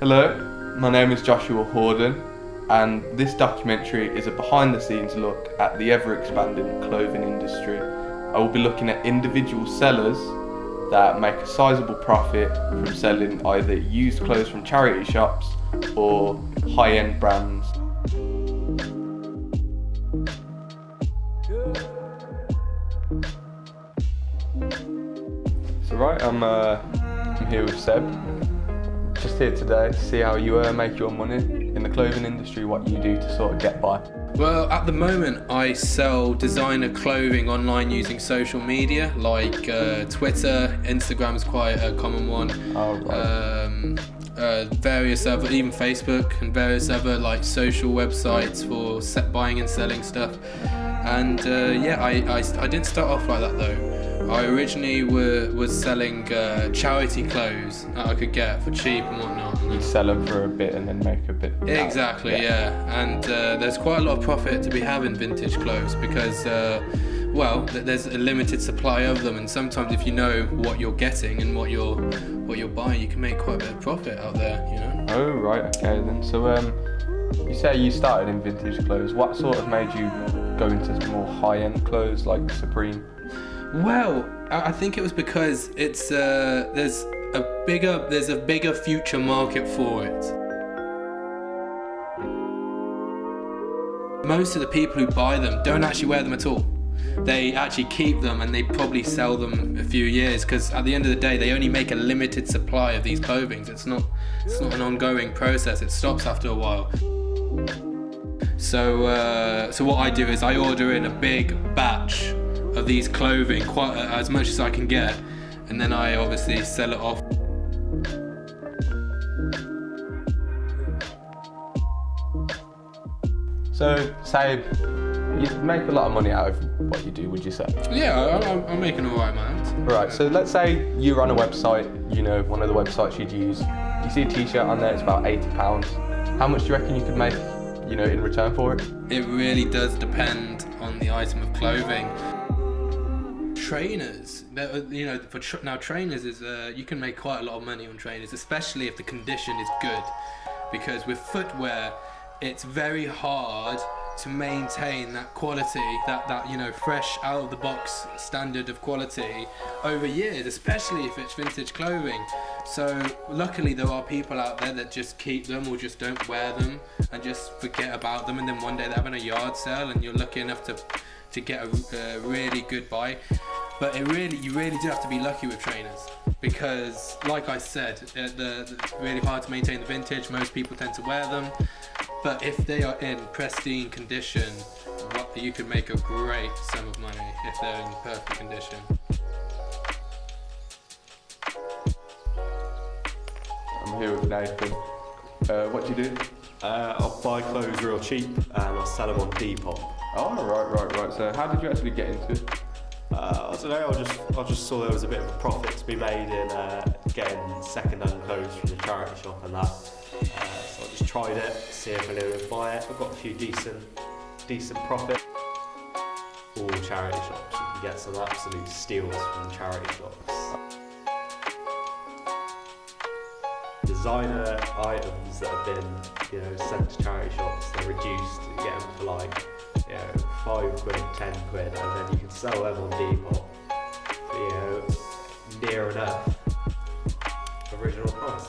Hello, my name is Joshua Horden, and this documentary is a behind the scenes look at the ever expanding clothing industry. I will be looking at individual sellers that make a sizable profit from selling either used clothes from charity shops or high-end brands. So I'm here with Seb. Just here today to see how you make your money in the clothing industry, what you do to sort of get by. Well, at the moment I sell designer clothing online using social media like Twitter, Instagram's quite a common one. Oh, right. Various other, even Facebook and various other like social websites for buying and selling stuff. And I didn't start off like that though. I originally was selling charity clothes that I could get for cheap and whatnot. You sell them for a bit and then make a bit. Exactly, yeah. And there's quite a lot of profit to be had in vintage clothes because, there's a limited supply of them, and sometimes if you know what you're getting and what you're buying, you can make quite a bit of profit out there, you know. Oh right, okay then. So you say you started in vintage clothes. What sort of made you go into more high-end clothes like Supreme? Well, I think it was because it's there's a bigger future market for it. Most of the people who buy them don't actually wear them at all. They actually keep them and they probably sell them a few years because at the end of the day they only make a limited supply of these clothings. It's not an ongoing process. It stops after a while. So what I do is I order in a big batch of these clothing, quite as much as I can get, and then I obviously sell it off. So say you make a lot of money out of what you do, would you say? Yeah, I'm making a right amount. Right, so let's say you run a website, you know, one of the websites you'd use. You see a t-shirt on there, it's about £80. How much do you reckon you could make, you know, in return for it? It really does depend on the item of clothing. Trainers, you know, now trainers is you can make quite a lot of money on trainers, especially if the condition is good, because with footwear it's very hard to maintain that quality, that you know, fresh out of the box standard of quality over years, especially if it's vintage clothing. So luckily there are people out there that just keep them or just don't wear them and just forget about them, and then one day they're having a yard sale and you're lucky enough to get a really good buy. But you really do have to be lucky with trainers because, like I said, it's really hard to maintain the vintage. Most people tend to wear them, but if they are in pristine condition, you could make a great sum of money if they're in perfect condition. I'm here with Nathan. What do you do? I'll buy clothes real cheap and I'll sell them on Depop. Oh, right. So how did you actually get into it? I don't know, I just saw there was a bit of a profit to be made in getting second-hand clothes from the charity shop and that. So I just tried it, see if anyone would buy it. I've got a few decent profit. All charity shops, you can get some absolute steals from the charity shops. Designer items that have been, you know, sent to charity shops, they're reduced, you get them for like, you know, £5, £10, and then you can sell them on Depop for, you know, near enough original price.